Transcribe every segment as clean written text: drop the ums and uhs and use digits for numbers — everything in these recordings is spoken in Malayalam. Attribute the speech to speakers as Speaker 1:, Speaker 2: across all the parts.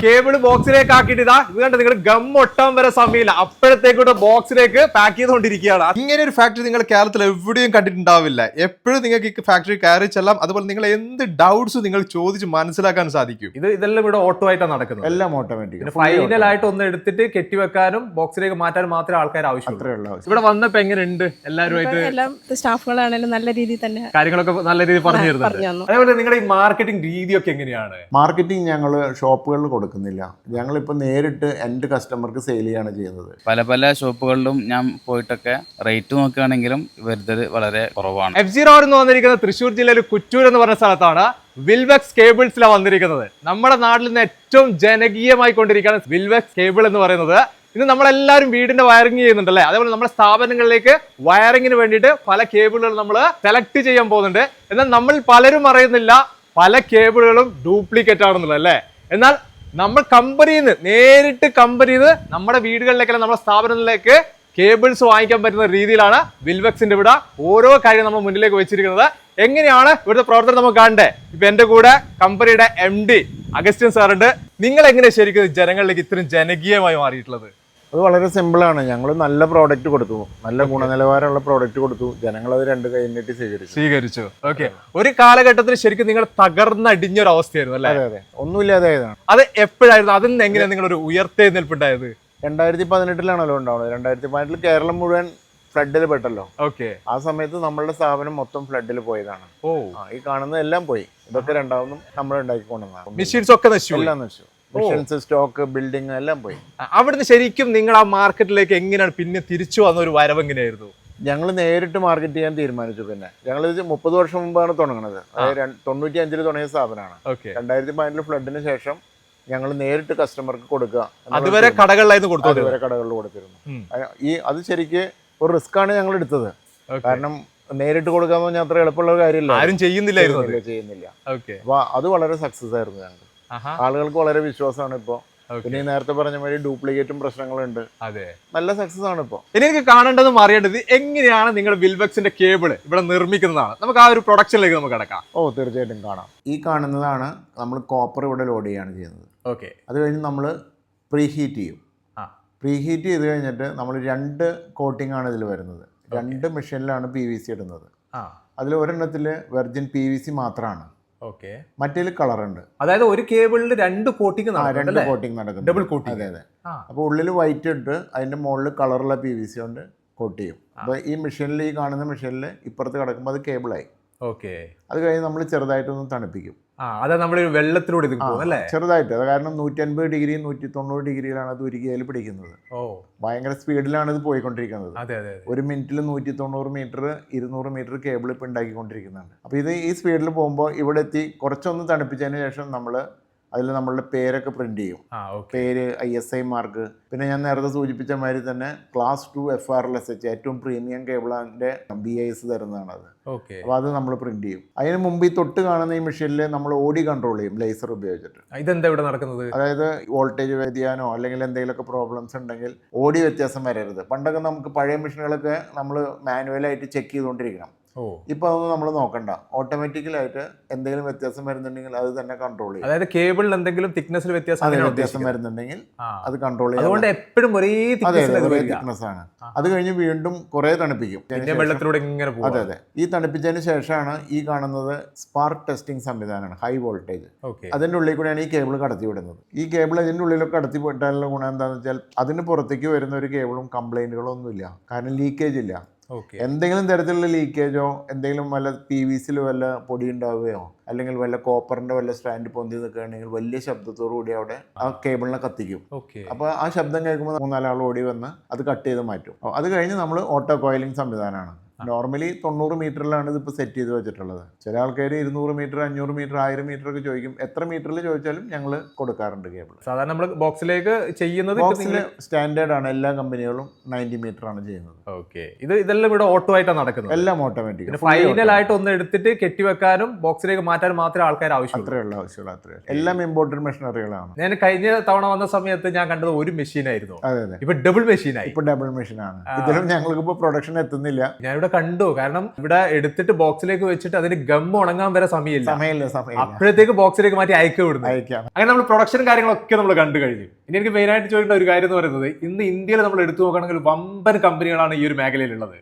Speaker 1: കേബിൾ ബോക്സിലേക്ക് ആക്കിയിട്ട് ഇത് കണ്ട് നിങ്ങൾ ഗം ഒട്ടാൻ വരെ സമയമില്ല, അപ്പോഴത്തേക്കൂടെ ബോക്സിലേക്ക് പാക്ക് ചെയ്തുകൊണ്ടിരിക്കുകയാണ്. ഇങ്ങനെ ഒരു ഫാക്ടറി നിങ്ങൾ കേരളത്തിൽ എവിടെയും കണ്ടിട്ടുണ്ടാവില്ല. എപ്പോഴും നിങ്ങൾക്ക് ഈ ഫാക്ടറി കയറി ചെല്ലാം, അതുപോലെ നിങ്ങൾ എന്ത് ഡൗട്ട്സ് നിങ്ങൾ ചോദിച്ച് മനസ്സിലാക്കാൻ സാധിക്കും. ഇതെല്ലാം ഇവിടെ ഓട്ടോ ആയിട്ടാണ് നടക്കുന്നത്,
Speaker 2: എല്ലാം ഓട്ടോമാറ്റിക്.
Speaker 1: ഫൈനൽ ആയിട്ട് ഒന്ന് എടുത്തിട്ട് കെട്ടിവെക്കാനും ബോക്സിലേക്ക് മാറ്റാനും മാത്രമേ ആൾക്കാർ ആവശ്യമുള്ളൂ. ഇവിടെ വന്നപ്പോ എങ്ങനെയുണ്ട് എല്ലാവരുമായിട്ട്?
Speaker 3: സ്റ്റാഫുകളാണെങ്കിലും നല്ല രീതിയിൽ തന്നെ
Speaker 1: കാര്യങ്ങളൊക്കെ നല്ല രീതിയിൽ പറഞ്ഞു തരുന്നത്. അതേപോലെ നിങ്ങളുടെ ഈ മാർക്കറ്റിംഗ് രീതിയൊക്കെ എങ്ങനെയാണ്?
Speaker 2: മാർക്കറ്റിംഗ് ഞങ്ങൾ ഷോപ്പുകളിൽ കൊടുക്കുന്നില്ല, ഞങ്ങളിപ്പോൾ നേരിട്ട് എൻ്റെ കസ്റ്റമർക്ക് സെയിൽ ചെയ്യാണ് ചെയ്യുന്നത്.
Speaker 4: പല ഷോപ്പുകളിലും ഞാൻ പോയിട്ടൊക്കെ റേറ്റ് നോക്കുകയാണെങ്കിലും ഇവരുടെ വളരെ കുറവാണ്.
Speaker 1: F0 എന്ന് വന്നിരിക്കുന്നത് തൃശ്ശൂർ ജില്ലയിൽ കുറ്റൂർ എന്ന് പറഞ്ഞ സ്ഥലത്താണ്. വിൽവെക്സ് കേബിൾസിലാണ് വന്നിരിക്കുന്നത്. നമ്മുടെ നാട്ടിൽ നിന്ന് ഏറ്റവും ജനകീയമായി കൊണ്ടിരിക്കുകയാണ് വിൽവെക്സ് കേബിൾ എന്ന് പറയുന്നത്. ഇന്ന് നമ്മളെല്ലാവരും വീടിന്റെ വയറിംഗ് ചെയ്യുന്നുണ്ടല്ലേ, അതേപോലെ നമ്മുടെ സ്ഥാപനങ്ങളിലേക്ക് വയറിങ്ങിന് വേണ്ടിയിട്ട് പല കേബിളുകൾ നമ്മൾ സെലക്ട് ചെയ്യാൻ പോകുന്നുണ്ട്. എന്നാൽ നമ്മൾ പലരും അറിയുന്നില്ല പല കേബിളുകളും ഡ്യൂപ്ലിക്കേറ്റ് ആണെന്നുള്ളത് അല്ലേ. എന്നാൽ നമ്മൾ നേരിട്ട് കമ്പനിയിൽ നിന്ന് നമ്മുടെ വീടുകളിലേക്കല്ല നമ്മുടെ സ്ഥാപനങ്ങളിലേക്ക് കേബിൾസ് വാങ്ങിക്കാൻ പറ്റുന്ന രീതിയിലാണ് വിൽവെക്സിന്റെ ഇവിടെ ഓരോ കാര്യം നമ്മൾ മുന്നിലേക്ക് വെച്ചിരിക്കുന്നത്. എങ്ങനെയാണ് ഇവിടുത്തെ പ്രവർത്തനം നമുക്ക് കാണണ്ടേ? ഇപ്പൊ എന്റെ കൂടെ കമ്പനിയുടെ MD അഗസ്റ്റിൻ സാറുണ്ട്. നിങ്ങൾ എങ്ങനെയാണ് ശരിക്കും ജനങ്ങളിലേക്ക് ഇത്രയും ജനകീയമായി മാറിയിട്ടുള്ളത്?
Speaker 2: അത് വളരെ സിമ്പിളാണ്. ഞങ്ങൾ നല്ല പ്രോഡക്റ്റ് കൊടുത്തു, നല്ല ഗുണനിലവാരമുള്ള പ്രോഡക്റ്റ് കൊടുത്തു, ജനങ്ങൾ അത് രണ്ട് കൈ നീട്ടി സ്വീകരിച്ചു.
Speaker 1: ഓക്കെ, ഒരു കാലഘട്ടത്തിൽ ശരിക്കും നിങ്ങൾ തകർന്നടിഞ്ഞൊരു അവസ്ഥയായിരുന്നു അല്ലേ?
Speaker 2: അതെ അതെ, ഒന്നുമില്ലാതായതാണ്.
Speaker 1: അത് എപ്പോഴായിരുന്നു? അതിൽ നിന്ന് എങ്ങനെയാണ് നിങ്ങൾ ഒരു ഉയർത്തെഴുന്നേൽപ്പുണ്ടായത്?
Speaker 2: 2018 ഉണ്ടാവുന്നത്. 2018 കേരളം മുഴുവൻ ഫ്ലഡിൽ പെട്ടല്ലോ.
Speaker 1: ഓക്കെ,
Speaker 2: ആ സമയത്ത് നമ്മളുടെ സ്ഥാപനം മൊത്തം ഫ്ലഡിൽ പോയതാണ്. ഈ കാണുന്ന എല്ലാം പോയി. ഇതൊക്കെ രണ്ടാമതും നമ്മൾ ഉണ്ടാക്കിക്കൊണ്ടുവന്നതാണ്.
Speaker 1: മെഷീൻസ് ഒക്കെ നശിച്ചു,
Speaker 2: എല്ലാം നശിച്ചു. മെഷീൻസ്, സ്റ്റോക്ക്, ബിൽഡിംഗ് എല്ലാം പോയി.
Speaker 1: അവിടുന്ന് ശരിക്കും നിങ്ങൾ ആ മാർക്കറ്റിലേക്ക് എങ്ങനെയാണ് പിന്നെ തിരിച്ചു വന്ന ഒരു വരവ് എങ്ങനെയായിരുന്നു?
Speaker 2: ഞങ്ങൾ നേരിട്ട് മാർക്കറ്റ് ചെയ്യാൻ തീരുമാനിച്ചു. പിന്നെ ഞങ്ങൾ 30 വർഷം മുമ്പാണ് തുടങ്ങുന്നത്. അതായത് 95 തുടങ്ങിയ സ്ഥാപനമാണ്. 2018 ഫ്ലഡിന് ശേഷം ഞങ്ങൾ നേരിട്ട് കസ്റ്റമർക്ക് കൊടുക്കുക.
Speaker 1: അതുവരെ കടകളിലായിരുന്നു കൊടുത്തത്.
Speaker 2: അതുവരെ കടകളിൽ കൊടുത്തിരുന്നു. അത് ശരിക്ക് ഒരു റിസ്ക് ആണ് ഞങ്ങൾ എടുത്തത്. കാരണം നേരിട്ട് കൊടുക്കാന്ന് പറഞ്ഞാൽ അത്ര എളുപ്പമുള്ള കാര്യമില്ല,
Speaker 1: ആരും
Speaker 2: ചെയ്യുന്നില്ല. അപ്പൊ അത് വളരെ സക്സസ് ആയിരുന്നു ഞങ്ങൾക്ക്. ആളുകൾക്ക് വളരെ വിശ്വാസമാണ് ഇപ്പോ. പിന്നെ നേരത്തെ പറഞ്ഞ മാതിരി ഡ്യൂപ്ലിക്കേറ്റും പ്രശ്നങ്ങളുണ്ട്.
Speaker 1: അതെ,
Speaker 2: നല്ല സക്സസ് ആണ് ഇപ്പോ.
Speaker 1: ഇനി എനിക്ക് കാണേണ്ടതും അറിയേണ്ടത് എങ്ങനെയാണ് നിങ്ങൾ വിൽവെക്സിന്റെ കേബിൾ ഇവിടെ നിർമ്മിക്കുന്നതാണ്. നമുക്ക് ആ ഒരു പ്രൊഡക്ഷനിലേക്ക് നമുക്ക് കിടക്കാം.
Speaker 2: തീർച്ചയായിട്ടും കാണാം. ഈ കാണുന്നതാണ് നമ്മൾ കോപ്പർ ഇവിടെ ലോഡ് ചെയ്യാണ് ചെയ്യുന്നത്.
Speaker 1: ഓക്കെ, അത്
Speaker 2: കഴിഞ്ഞ് നമ്മൾ പ്രീ ഹീറ്റ് ചെയ്യും. പ്രീ ഹീറ്റ് ചെയ്ത് കഴിഞ്ഞിട്ട് നമ്മൾ 2 കോട്ടിംഗ് ആണ് ഇതിൽ വരുന്നത്. 2 മെഷീനിലാണ് PVC ഇടുന്നത്. അതിൽ ഒരെണ്ണത്തിൽ വെർജിൻ PVC മാത്രമാണ്. മറ്റേ കളറുണ്ട്.
Speaker 1: അതായത് ഒരു കേബിളിൽ 2 കോട്ടിംഗ്
Speaker 2: നടക്കും, ഡബിൾ കോട്ടിംഗ്. അതെ അതെ. അപ്പോൾ ഉള്ളിൽ വൈറ്റ് ഇട്ട് അതിന്റെ മുകളിൽ കളറുള്ള PVC കൊണ്ട് കോട്ട് ചെയ്യും. അപ്പോൾ ഈ മെഷീനിൽ, ഈ കാണുന്ന മെഷീനിൽ ഇപ്പുറത്ത് കിടക്കുമ്പോൾ അത് കേബിളായി. അത് കഴിഞ്ഞ് നമ്മൾ ചെറുതായിട്ടൊന്ന് തണുപ്പിക്കും.
Speaker 1: നമ്മൾ വെള്ളത്തിലൂടെ
Speaker 2: ചെറുതായിട്ട്. അത് കാരണം 150 ഡിഗ്രി 190 ഡിഗ്രിയിലാണ് അത് ഉരുകിയാൽ പിടിക്കുന്നത്. ഭയങ്കര സ്പീഡിലാണ് ഇത് പോയിക്കൊണ്ടിരിക്കുന്നത്. 1 മിനിറ്റിൽ 190 മീറ്റർ 200 മീറ്റർ കേബിൾ ഇപ്പം ഉണ്ടാക്കിക്കൊണ്ടിരിക്കുന്നുണ്ട്. അപ്പോൾ ഇത് ഈ സ്പീഡിൽ പോകുമ്പോൾ ഇവിടെ എത്തി കുറച്ചൊന്ന് തണുപ്പിച്ചതിന് ശേഷം നമ്മൾ അതിൽ നമ്മളുടെ പേരൊക്കെ പ്രിന്റ് ചെയ്യും. പേര്, ISI മാർക്ക്. പിന്നെ ഞാൻ നേരത്തെ സൂചിപ്പിച്ച മാതിരി തന്നെ Class 2 FRLSH ഏറ്റവും പ്രീമിയം കേബിളിന്റെ BIS തരുന്നതാണ് അത്. അപ്പോൾ അത് നമ്മൾ പ്രിന്റ് ചെയ്യും. അതിന് മുമ്പ് ഈ തൊട്ട് കാണുന്ന ഈ മെഷീനിൽ നമ്മൾ ഓടി കൺട്രോൾ ചെയ്യും ലേസർ ഉപയോഗിച്ചിട്ട്.
Speaker 1: ഇതെന്താ ഇവിടെ നടക്കുന്നത്?
Speaker 2: അതായത് വോൾട്ടേജ് വ്യതിയാനോ അല്ലെങ്കിൽ എന്തെങ്കിലുമൊക്കെ പ്രോബ്ലംസ് ഉണ്ടെങ്കിൽ ഓടി വ്യത്യാസം വരരുത്. പണ്ടൊക്കെ നമുക്ക് പഴയ മെഷീനുകളൊക്കെ നമ്മൾ മാനുവലായിട്ട് ചെക്ക് ചെയ്തുകൊണ്ടിരിക്കണം. ഇപ്പൊ അതൊന്നും നമ്മൾ നോക്കണ്ട, ഓട്ടോമാറ്റിക്കലായിട്ട് എന്തെങ്കിലും വ്യത്യാസം വരുന്നുണ്ടെങ്കിൽ അത് തന്നെ കൺട്രോൾ ചെയ്യും.
Speaker 1: അതായത് കേബിളിൽ എന്തെങ്കിലും തിക്നെസ്സിൽ
Speaker 2: വ്യത്യാസം വരുന്നുണ്ടെങ്കിൽ അത് കൺട്രോൾ ചെയ്യും.
Speaker 1: അതുകൊണ്ട് എപ്പോഴും ഒരേ
Speaker 2: തിക്നെസ് ആണ്. അത് കഴിഞ്ഞ് വീണ്ടും കുറെ തണുപ്പിക്കും.
Speaker 1: വെള്ളത്തിലൂടെ ഇങ്ങനെ പോകും.
Speaker 2: അതെ. ഈ തണുപ്പിച്ചതിന് ശേഷമാണ് ഈ കാണുന്നത് സ്പാർക്ക് ടെസ്റ്റിംഗ് സംവിധാനമാണ്, ഹൈ വോൾട്ടേജ്. അതിന്റെ ഉള്ളിൽ കൂടെയാണ് ഈ കേബിൾ കടത്തി വിടുന്നത്. ഈ കേബിൾ ഇതിന്റെ ഉള്ളിലൊക്കെ കടത്തി വിട്ടാലുള്ള ഗുണം എന്താണെന്ന് വെച്ചാൽ അതിന് പുറത്തേക്ക് വരുന്ന ഒരു കേബിളും കംപ്ലൈന്റുകളോ ഒന്നുമില്ല. കാരണം ലീക്കേജ് ഇല്ല. എന്തെങ്കിലും തരത്തിലുള്ള ലീക്കേജോ എന്തെങ്കിലും വല്ല PVC-യിൽ വല്ല പൊടി ഉണ്ടാവുകയോ അല്ലെങ്കിൽ വല്ല കോപ്പറിന്റെ വല്ല സ്റ്റാൻഡ് പൊന്തി നിൽക്കുകയാണെങ്കിൽ വലിയ ശബ്ദത്തോടു കൂടി അവിടെ ആ കേബിളിനെ കത്തിക്കും. അപ്പോൾ ആ ശബ്ദം കേൾക്കുമ്പോൾ 3-4 ആൾ ഓടി വന്ന് അത് കട്ട് ചെയ്ത് മാറ്റും. അത് കഴിഞ്ഞ് നമ്മൾ ഓട്ടോ കോയിലിംഗ് സംവിധാനമാണ്. നോർമലി 90 മീറ്ററിലാണ് ഇതിപ്പോൾ സെറ്റ് ചെയ്ത് വെച്ചിട്ടുള്ളത്. ചില ആൾക്കാർ 200 മീറ്റർ 500 മീറ്റർ 1000 മീറ്റർ ഒക്കെ ചോദിക്കും. എത്ര മീറ്ററിൽ ചോദിച്ചാലും ഞങ്ങൾ കൊടുക്കാറുണ്ട് കേബിൾ.
Speaker 1: സാധാരണ നമ്മൾ ബോക്സിലേക്ക് ചെയ്യുന്നത്
Speaker 2: സ്റ്റാൻഡേർഡ് ആണ്. എല്ലാ കമ്പനികളും 90 മീറ്റർ ആണ് ചെയ്യുന്നത്.
Speaker 1: ഇതെല്ലാം ഇവിടെ ഓട്ടോ ആയിട്ടാണ് നടക്കുന്നത്.
Speaker 2: എല്ലാം ഓട്ടോമാറ്റിക്.
Speaker 1: ഫൈനൽ ആയിട്ട് ഒന്ന് എടുത്തിട്ട് കെട്ടിവെക്കാനും ബോക്സിലേക്ക് മാറ്റാനും മാത്രമേ ആൾക്കാർ
Speaker 2: ആവശ്യമുള്ളൂ. എല്ലാം ഇമ്പോർട്ടഡ് മെഷീനറികളാണ്.
Speaker 1: ഞാൻ കഴിഞ്ഞ തവണ വന്ന സമയത്ത് ഞാൻ കണ്ടത് ഒരു മെഷീൻ ആയിരുന്നു.
Speaker 2: അതെ.
Speaker 1: ഇപ്പൊ ഡബിൾ മെഷീനായി.
Speaker 2: ഇപ്പൊ ഡബിൾ മെഷീനാണ്. ഇതിലും ഞങ്ങൾക്ക് ഇപ്പൊ പ്രൊഡക്ഷൻ എത്തുന്നില്ല.
Speaker 1: ഞാനിവിടെ കണ്ടു. കാരണം ഇവിടെ എടുത്തിട്ട് ബോക്സിലേക്ക് വെച്ചിട്ട് അതിന് ഗം ഉണങ്ങാൻ വരെ സമയമില്ല.
Speaker 2: സമയമില്ല.
Speaker 1: അപ്പോഴത്തേക്ക് ബോക്സിലേക്ക് മാറ്റി അയക്കുക വിടുന്നു.
Speaker 2: അയക്കാം.
Speaker 1: അങ്ങനെ നമ്മൾ പ്രൊഡക്ഷൻ കാര്യങ്ങളൊക്കെ നമ്മൾ കണ്ടു കഴിഞ്ഞു. ഇനി എനിക്ക് മെയിൻ ആയിട്ട് ചോദിക്കേണ്ട ഒരു കാര്യം എന്ന് പറയുന്നത്, ഇന്ന് ഇന്ത്യയിൽ നമ്മൾ എടുത്തു നോക്കുകയാണെങ്കിൽ വമ്പൻ കമ്പനികളാണ് ഈ ഒരു മേഖലയിലുള്ളത്.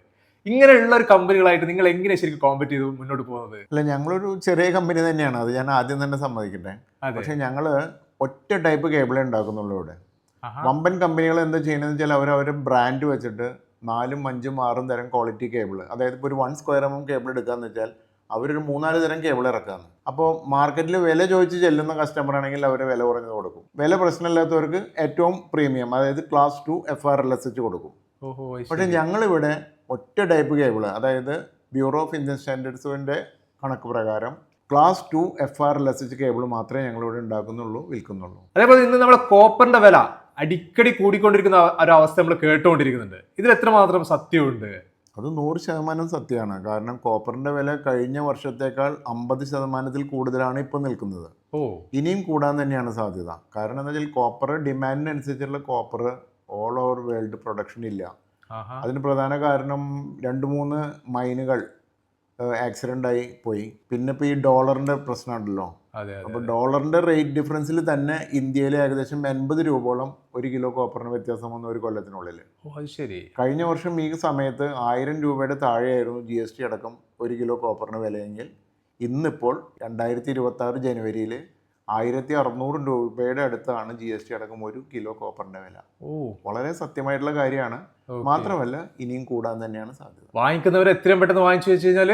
Speaker 1: ഇങ്ങനെയുള്ള ഒരു കമ്പനികളായിട്ട് നിങ്ങൾ എങ്ങനെ ശരിക്കും കോമ്പറ്റ് ചെയ്ത് മുന്നോട്ട് പോകുന്നത്?
Speaker 2: അല്ല, ഞങ്ങളൊരു ചെറിയ കമ്പനി തന്നെയാണ്, അത് ഞാൻ ആദ്യം തന്നെ സമ്മതിക്കട്ടെ. പക്ഷെ ഞങ്ങള് ഒറ്റ ടൈപ്പ് കേബിളേ ഉണ്ടാക്കുന്നുള്ളൂ ഇവിടെ. വമ്പൻ കമ്പനികൾ എന്താ ചെയ്യണമെന്ന് വെച്ചാൽ അവരവരുടെ ബ്രാൻഡ് വെച്ചിട്ട് 4, 5, 6 തരം ക്വാളിറ്റി കേബിൾ, അതായത് ഇപ്പോൾ ഒരു 1 സ്ക്വയർ mm കേബിൾ എടുക്കാന്ന് വെച്ചാൽ അവരൊരു 3-4 തരം കേബിൾ ഇറക്കാന്ന്. അപ്പോൾ മാർക്കറ്റിൽ വില ചോദിച്ച് ചെല്ലുന്ന കസ്റ്റമർ ആണെങ്കിൽ അവർ വില കുറഞ്ഞത് കൊടുക്കും. വില പ്രശ്നമില്ലാത്തവർക്ക് ഏറ്റവും പ്രീമിയം, അതായത് ക്ലാസ് 2 FRLSH കൊടുക്കും. പക്ഷെ ഞങ്ങളിവിടെ ഒറ്റ ടൈപ്പ് കേബിൾ, അതായത് ബ്യൂറോ ഓഫ് ഇന്ത്യൻ സ്റ്റാൻഡേർഡ്സിൻ്റെ കണക്ക് പ്രകാരം ക്ലാസ് 2 FRLSH കേബിൾ മാത്രമേ ഞങ്ങളിവിടെ ഉണ്ടാക്കുന്നുള്ളൂ, വിൽക്കുന്നുള്ളൂ.
Speaker 1: അതേപോലെ ഇന്ന് നമ്മുടെ കോപ്പറിന്റെ വില അടിക്കടി കൂടിക്കൊണ്ടിരിക്കുന്ന ഒരു അവസ്ഥ നമ്മൾ കേട്ടുകൊണ്ടിരിക്കുന്നുണ്ട്. ഇതിൽ എത്രമാത്രം സത്യമുണ്ട്?
Speaker 2: അത് 100% സത്യമാണ്. കാരണം കോപ്പറിന്റെ വില കഴിഞ്ഞ വർഷത്തേക്കാൾ 50% കൂടുതലാണ് ഇപ്പോൾ നിൽക്കുന്നത്. ഇനിയും കൂടാൻ തന്നെയാണ് സാധ്യത. കാരണം എന്താ വെച്ചാൽ കോപ്പർ ഡിമാൻഡിനനുസരിച്ചുള്ള copper all over world production ഇല്ല. അതിന് പ്രധാന കാരണം 2-3 മൈനുകൾ ആക്സിഡൻ്റ് ആയി പോയി. പിന്നെ ഇപ്പോൾ ഈ ഡോളറിൻ്റെ പ്രശ്നമുണ്ടല്ലോ. അപ്പോൾ ഡോളറിൻ്റെ റേറ്റ് ഡിഫറൻസിൽ തന്നെ ഇന്ത്യയിൽ ഏകദേശം 80 രൂപയോളം 1 കിലോ കോപ്പറിന് വ്യത്യാസം വന്ന ഒരു കൊല്ലത്തിനുള്ളിൽ.
Speaker 1: ശരി.
Speaker 2: കഴിഞ്ഞ വർഷം ഈ സമയത്ത് 1000 രൂപയുടെ താഴെയായിരുന്നു GST അടക്കം 1 കിലോ കോപ്പറിന് വിലയെങ്കിൽ ഇന്നിപ്പോൾ 2026 ജനുവരിയിൽ 1600 രൂപയുടെ അടുത്താണ് GST അടക്കം 1 കിലോ കോപ്പറിന്റെ വില. വളരെ സത്യമായിട്ടുള്ള കാര്യമാണ്. മാത്രമല്ല ഇനിയും കൂടാൻ തന്നെയാണ് സാധ്യത.
Speaker 1: വാങ്ങിക്കുന്നവർ എത്രയും പെട്ടെന്ന് വാങ്ങിച്ചു വെച്ച് കഴിഞ്ഞാൽ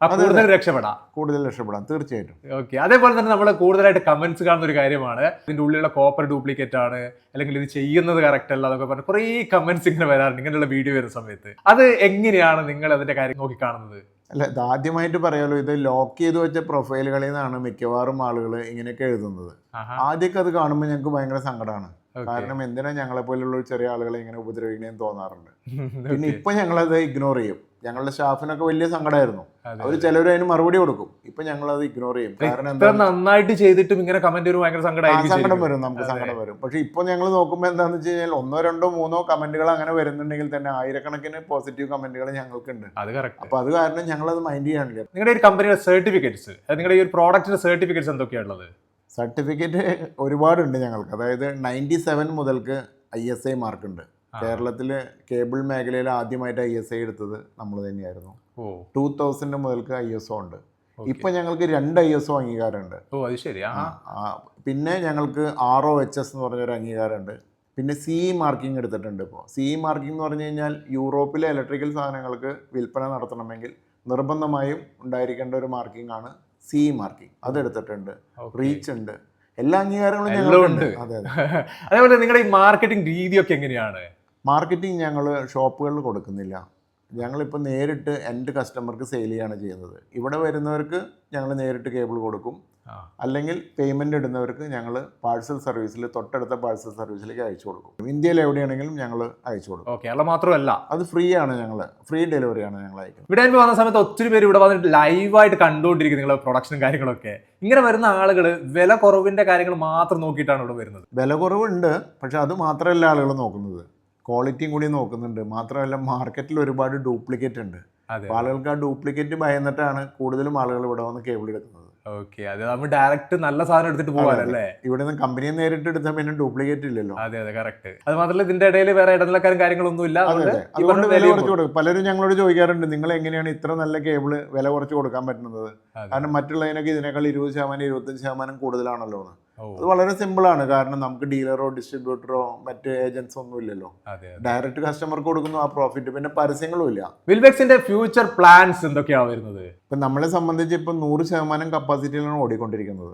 Speaker 1: കൂടുതൽ രക്ഷപ്പെടാം
Speaker 2: തീർച്ചയായിട്ടും.
Speaker 1: ഓക്കെ. അതേപോലെ തന്നെ നമ്മൾ കൂടുതലായിട്ട് കമന്റ്സ് കാണുന്ന ഒരു കാര്യമാണ്, ഇതിന്റെ ഉള്ളിലുള്ള കോപ്പർ ഡ്യൂപ്ലിക്കേറ്റ് ആണ്, അല്ലെങ്കിൽ ഇത് ചെയ്യുന്നത് കറക്റ്റ് അല്ല എന്നൊക്കെ പറഞ്ഞ് കുറേ കമന്റ്സ് ഇങ്ങനെ വരാറുണ്ട് ഇങ്ങനെയുള്ള വീഡിയോ വരുന്ന സമയത്ത്. അത് എങ്ങനെയാണ് നിങ്ങൾ അതിന്റെ കാര്യം നോക്കി കാണുന്നത്?
Speaker 2: അല്ല, ഇത് ആദ്യമായിട്ട് പറയാലോ, ഇത് ലോക്ക് ചെയ്ത് വെച്ച പ്രൊഫൈലുകളിൽ നിന്നാണ് മിക്കവാറും ആളുകൾ ഇങ്ങനെയൊക്കെ എഴുതുന്നത്. ആദ്യമൊക്കെ അത് കാണുമ്പോൾ ഞങ്ങൾക്ക് ഭയങ്കര സങ്കടമാണ്. കാരണം എന്തിനാ ഞങ്ങളെ പോലുള്ള ചെറിയ ആളുകളെ ഇങ്ങനെ ഉപദ്രവിക്കണേന്ന് തോന്നാറുണ്ട്. പിന്നെ ഇപ്പൊ ഞങ്ങളത് ഇഗ്നോർ ചെയ്യും. ഞങ്ങളുടെ സ്റ്റാഫിനൊക്കെ വലിയ സങ്കടമായിരുന്നു. അവർ ചിലവർ അതിന് മറുപടി കൊടുക്കും. ഇപ്പൊ ഞങ്ങളത് ഇഗ്നോർ ചെയ്യും. കാരണം എന്താ,
Speaker 1: നന്നായിട്ട് ചെയ്തിട്ടും ഇങ്ങനെ കമന്റ്
Speaker 2: സങ്കടം വരും, നമുക്ക് സങ്കടം വരും. പക്ഷെ ഇപ്പൊ ഞങ്ങൾ നോക്കുമ്പോൾ എന്താന്ന് വെച്ച് കഴിഞ്ഞാൽ 1, 2, 3 കമന്റുകൾ അങ്ങനെ വരുന്നുണ്ടെങ്കിൽ തന്നെ ആയിരക്കണക്കിന് പോസിറ്റീവ് കമന്റുകൾ ഞങ്ങൾക്കുണ്ട്. അപ്പൊ അത് കാരണം ഞങ്ങളത് മൈൻഡ് ചെയ്യാനില്ല.
Speaker 1: നിങ്ങളുടെ ഒരു കമ്പനിയുടെ സർട്ടിഫിക്കറ്റ്സ്, നിങ്ങളുടെ ഈ ഒരു പ്രോഡക്റ്റിന്റെ സർട്ടിഫിക്കറ്റ്സ് എന്തൊക്കെയാണുള്ളത്?
Speaker 2: സർട്ടിഫിക്കറ്റ് ഒരുപാടുണ്ട് ഞങ്ങൾക്ക്. അതായത് 97 മുതൽക്ക് ISI മാർക്കുണ്ട്. കേരളത്തിൽ കേബിൾ മേഖലയിൽ ആദ്യമായിട്ട് ISI എടുത്തത് നമ്മൾ തന്നെയായിരുന്നു. 2000 മുതൽക്ക് ISO ഉണ്ട്. ഇപ്പൊ ഞങ്ങൾക്ക് 2 ISO അംഗീകാരമുണ്ട്. പിന്നെ ഞങ്ങൾക്ക് ROHS എന്ന് പറഞ്ഞൊരു അംഗീകാരമുണ്ട്. പിന്നെ CE മാർക്കിംഗ് എടുത്തിട്ടുണ്ട്. ഇപ്പോൾ CE മാർക്കിംഗ് എന്ന് പറഞ്ഞു കഴിഞ്ഞാൽ യൂറോപ്പിലെ ഇലക്ട്രിക്കൽ സാധനങ്ങൾക്ക് വിൽപ്പന നടത്തണമെങ്കിൽ നിർബന്ധമായും ഉണ്ടായിരിക്കേണ്ട ഒരു മാർക്കിംഗ് ആണ് CE മാർക്കിംഗ്. അതെടുത്തിട്ടുണ്ട്. റീച്ച് ഉണ്ട്. എല്ലാ അംഗീകാരങ്ങളും ഞങ്ങളുണ്ട്. അതെ.
Speaker 1: അതേപോലെ നിങ്ങളുടെ ഈ മാർക്കറ്റിംഗ് രീതിയൊക്കെ എങ്ങനെയാണ്?
Speaker 2: മാർക്കറ്റിംഗ് ഞങ്ങൾ ഷോപ്പുകളിൽ കൊടുക്കുന്നില്ല. ഞങ്ങളിപ്പോൾ നേരിട്ട് എൻ്റെ കസ്റ്റമർക്ക് സെയിൽ ചെയ്യാണ് ചെയ്യുന്നത്. ഇവിടെ വരുന്നവർക്ക് ഞങ്ങൾ നേരിട്ട് കേബിൾ കൊടുക്കും. അല്ലെങ്കിൽ പേയ്മെൻ്റ് ഇടുന്നവർക്ക് ഞങ്ങൾ പാഴ്സൽ സർവീസിൽ, തൊട്ടടുത്ത പാഴ്സൽ സർവീസിലേക്ക് അയച്ചു കൊടുക്കും. ഇന്ത്യയിൽ എവിടെയാണെങ്കിലും ഞങ്ങൾ അയച്ചു കൊടുക്കും.
Speaker 1: കേരളം മാത്രമല്ല,
Speaker 2: അത് ഫ്രീ ആണ്. ഞങ്ങൾ ഫ്രീ ഡെലിവറിയാണ് ഞങ്ങൾ അയക്കുന്നത്.
Speaker 1: ഇവിടെ വന്ന സമയത്ത് ഒത്തിരി പേര് ഇവിടെ വന്നിട്ട് ലൈവായിട്ട് കണ്ടുകൊണ്ടിരിക്കും നിങ്ങളുടെ പ്രൊഡക്ഷനും കാര്യങ്ങളൊക്കെ. ഇങ്ങനെ വരുന്ന ആളുകൾ വില കുറവിന്റെ കാര്യങ്ങൾ മാത്രം നോക്കിയിട്ടാണ് ഇവിടെ വരുന്നത്.
Speaker 2: വില കുറവുണ്ട്, പക്ഷെ അത് മാത്രമല്ല ആളുകൾ നോക്കുന്നത്, ക്വാളിറ്റിയും കൂടി നോക്കുന്നുണ്ട്. മാത്രമല്ല മാർക്കറ്റിൽ ഒരുപാട് ഡ്യൂപ്ലിക്കേറ്റ് ഉണ്ട്. അപ്പോൾ ആളുകൾക്ക് ആ ഡ്യൂപ്ലിക്കേറ്റ് ഭയന്നിട്ടാണ് കൂടുതലും ആളുകൾ ഇവിടെ വന്ന് കേബിൾ എടുക്കുന്നത്.
Speaker 1: ഓക്കെ. അത് നമ്മൾ ഡയറക്റ്റ് നല്ല സാധനം എടുത്തിട്ട് പോകാനല്ലേ?
Speaker 2: ഇവിടെ നിന്ന് കമ്പനിയെ നേരിട്ട് എടുത്താൽ പിന്നെ ഡ്യൂപ്ലിക്കേറ്റ് ഇല്ലല്ലോ.
Speaker 1: അതെ, കറക്റ്റ്. അത് മാത്രമല്ല ഇതിന്റെ ഇടയിൽ വേറെ ഇടനിലക്കാരും കാര്യങ്ങളൊന്നും ഇല്ല.
Speaker 2: അതുകൊണ്ട് വില കുറച്ച് കൊടുക്കും. പലരും ഞങ്ങളോട് ചോദിക്കാറുണ്ട്, നിങ്ങൾ എങ്ങനെയാണ് ഇത്ര നല്ല കേബിൾ വില കുറച്ച് കൊടുക്കാൻ പറ്റുന്നത്? കാരണം മറ്റുള്ളതിനൊക്കെ ഇതിനേക്കാൾ 20%, 25% കൂടുതലാണല്ലോ എന്ന്. അത് വളരെ സിമ്പിളാണ്. കാരണം നമുക്ക് ഡീലറോ ഡിസ്ട്രിബ്യൂട്ടറോ മറ്റ് ഏജൻസോ ഒന്നും ഇല്ലല്ലോ. ഡയറക്റ്റ് കസ്റ്റമർക്ക് കൊടുക്കുന്നു ആ പ്രോഫിറ്റ്. പിന്നെ പരസ്യങ്ങളും ഇല്ല.
Speaker 1: വിൽബെക്സിന്റെ ഫ്യൂച്ചർ പ്ലാൻസ് എന്തൊക്കെയാണ് വരുന്നത്?
Speaker 2: ഇപ്പൊ നമ്മളെ സംബന്ധിച്ച് ഇപ്പൊ 100% കപ്പാസിറ്റിയിലാണ് ഓടിക്കൊണ്ടിരിക്കുന്നത്.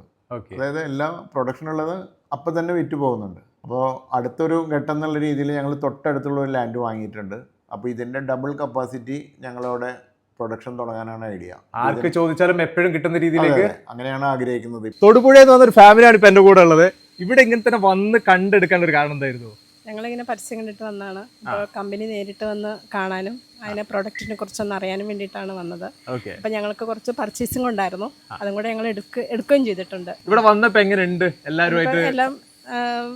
Speaker 2: അതായത് എല്ലാ പ്രൊഡക്ഷൻ ഉള്ളത് അപ്പം തന്നെ വിറ്റ് പോകുന്നുണ്ട്. അപ്പോൾ അടുത്തൊരു ഘട്ടം എന്നുള്ള രീതിയിൽ ഞങ്ങൾ തൊട്ടടുത്തുള്ള ഒരു ലാൻഡ് വാങ്ങിയിട്ടുണ്ട്. അപ്പോൾ ഇതിന്റെ ഡബിൾ കപ്പാസിറ്റി ഞങ്ങളവിടെ പ്രൊഡക്ഷൻ തുടങ്ങാനാണ് ഐഡിയ.
Speaker 1: ആർക്ക് ചോദിച്ചാലും എപ്പോഴും കിട്ടുന്ന രീതിയിലേക്ക്
Speaker 2: അങ്ങനെയാണ് ആഗ്രഹിക്കുന്നത്.
Speaker 1: തൊടുപുഴയിൽ നിന്ന് വന്നൊരു ഫാമിലിയാണ് ഇപ്പൊ എന്റെ കൂടെ ഉള്ളത്. ഇവിടെ ഇങ്ങനെ തന്നെ വന്ന് കണ്ടെടുക്കാൻ ഒരു കാരണം എന്തായിരുന്നു?
Speaker 3: ഞങ്ങളിങ്ങനെ പരസ്യം കണ്ടിട്ട് വന്നതാണ്. അപ്പോൾ കമ്പനി നേരിട്ട് വന്ന് കാണാനും അതിനെ പ്രൊഡക്റ്റിനെ കുറിച്ചൊന്ന് അറിയാനും വേണ്ടിയിട്ടാണ് വന്നത്. അപ്പോൾ ഞങ്ങൾക്ക് കുറച്ച് പർച്ചേസിംഗ് ഉണ്ടായിരുന്നു, അതും കൂടെ ഞങ്ങൾ എടുക്കുകയും ചെയ്തിട്ടുണ്ട്.
Speaker 1: ഇവിടെ വന്നപ്പോൾ എങ്ങനെയുണ്ട്? എല്ലാവരുമായിട്ട്
Speaker 3: എല്ലാം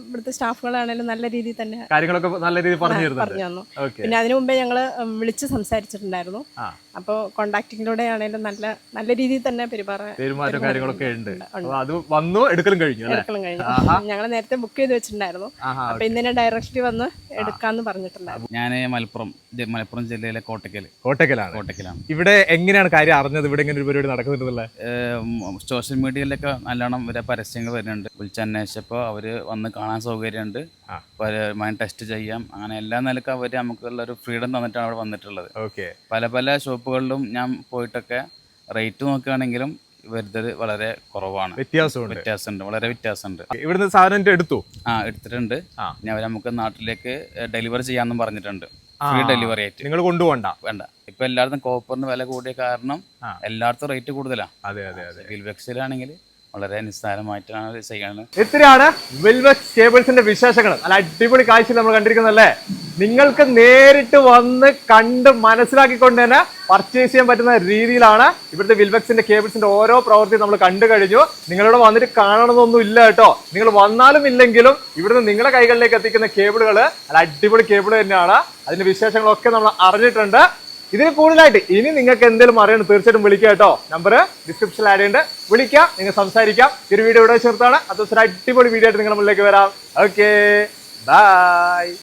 Speaker 3: ഇവിടുത്തെ സ്റ്റാഫുകളാണെങ്കിലും നല്ല രീതിയിൽ തന്നെ
Speaker 1: കാര്യങ്ങളൊക്കെ നല്ല രീതിയിൽ പറഞ്ഞു തരുന്നുണ്ട്.
Speaker 3: പറഞ്ഞു തന്നു.
Speaker 1: ഓക്കെ.
Speaker 3: പിന്നെ അതിനു മുമ്പേ ഞങ്ങൾ വിളിച്ച് സംസാരിച്ചിട്ടുണ്ടായിരുന്നു. അപ്പോൾ കോണ്ടാക്ടിങ്ങിലൂടെ ആണെങ്കിലും നല്ല രീതിയിൽ തന്നെ
Speaker 1: പെരുമാറ്റം കാര്യങ്ങളൊക്കെ ഉണ്ട്. അപ്പൊ അത് വന്നു എടുക്കലും കഴിഞ്ഞു അല്ലേ?
Speaker 3: എടുക്കലും കഴിഞ്ഞു. ഞങ്ങൾ നേരത്തെ ബുക്ക് ചെയ്ത് വെച്ചിട്ടുണ്ടായിരുന്നു. അപ്പൊ ഇന്നിനെ ഡയറക്റ്റ് വന്ന് എടുക്കാന്ന് പറഞ്ഞിട്ടുണ്ടായിരുന്നു.
Speaker 4: ഞാൻ മലപ്പുറം ജില്ലയിലെ
Speaker 1: കോട്ടക്കലാണ്. ഇവിടെ എങ്ങനെയാണ് കാര്യം അറിഞ്ഞത് ഇവിടെ ഇങ്ങനെ ഒരു പരിപാടി നടക്കുന്നുണ്ടല്ലേ?
Speaker 4: സോഷ്യൽ മീഡിയയിലൊക്കെ നല്ലോണം ഇവരെ പരസ്യങ്ങൾ വരുന്നുണ്ട്. വിളിച്ചന്വേഷിച്ചപ്പോൾ അവര് വന്ന് കാണാൻ സൗകര്യമുണ്ട്, മൈൻഡ് ടെസ്റ്റ് ചെയ്യാം, അങ്ങനെ എല്ലാ നിലക്കും അവർ നമുക്കുള്ള ഒരു ഫ്രീഡം തന്നിട്ടാണ് അവിടെ വന്നിട്ടുള്ളത്.
Speaker 1: ഓക്കെ.
Speaker 4: പല ഷോപ്പുകളിലും ഞാൻ പോയിട്ടൊക്കെ റേറ്റ് നോക്കുകയാണെങ്കിലും ഇവരുടെ വളരെ കുറവാണ്. വ്യത്യാസമുണ്ട്, വളരെ വ്യത്യാസമുണ്ട്.
Speaker 1: ഇവിടുന്ന് സാധനം
Speaker 4: എടുത്തിട്ടുണ്ട്. ഇനി അവർ നമുക്ക് നാട്ടിലേക്ക് ഡെലിവറി ചെയ്യാമെന്നും പറഞ്ഞിട്ടുണ്ട്. ഫ്രീ ഡെലിവറി ആയിട്ട്.
Speaker 1: നിങ്ങൾ കൊണ്ടുപോകണ്ട.
Speaker 4: വേണ്ട. ഇപ്പൊ എല്ലായിടത്തും കോപ്പറിന് വില കൂടിയ കാരണം എല്ലായിടത്തും റേറ്റ് കൂടുതലാണ്.
Speaker 1: അതെ.
Speaker 4: വിൽവെക്സിലാണെങ്കിൽ വളരെ നിസ്സാരമായിട്ടാണ് ചെയ്യാൻ.
Speaker 1: ഇത്രയാണ് വിൽവെക്സ് കേബിൾസിന്റെ വിശേഷങ്ങൾ. നല്ല അടിപൊളി കാഴ്ച നമ്മൾ കണ്ടിരിക്കുന്നല്ലേ? നിങ്ങൾക്ക് നേരിട്ട് വന്ന് കണ്ട് മനസ്സിലാക്കിക്കൊണ്ട് തന്നെ പർച്ചേസ് ചെയ്യാൻ പറ്റുന്ന രീതിയിലാണ് ഇവിടുത്തെ വിൽവെക്സിന്റെ കേബിൾസിന്റെ ഓരോ പ്രവൃത്തി നമ്മൾ കണ്ടു കഴിഞ്ഞു. നിങ്ങളിവിടെ വന്നിട്ട് കാണണമെന്നൊന്നും ഇല്ല കേട്ടോ. നിങ്ങൾ വന്നാലും ഇല്ലെങ്കിലും ഇവിടുന്ന് നിങ്ങളുടെ കൈകളിലേക്ക് എത്തിക്കുന്ന കേബിളുകൾ നല്ല അടിപൊളി കേബിൾ തന്നെയാണ്. അതിന്റെ വിശേഷങ്ങളൊക്കെ നമ്മൾ അറിഞ്ഞിട്ടുണ്ട്. ഇതിന് കൂടുതലായിട്ട് ഇനി നിങ്ങൾക്ക് എന്തെങ്കിലും അറിയണം തീർച്ചയായിട്ടും വിളിക്കുക കേട്ടോ. നമ്പർ ഡിസ്ക്രിപ്ഷനിൽ ആഡ് ചെയ്യുന്നുണ്ട്. വിളിക്കാം, നിങ്ങൾ സംസാരിക്കാം. ഈ ഒരു വീഡിയോ ഇവിടെ ചേർത്താണ്. അത് ഒരു അടിപൊളി വീഡിയോ ആയിട്ട് നിങ്ങളുടെ മുന്നിലേക്ക് വരാം. Okay, by.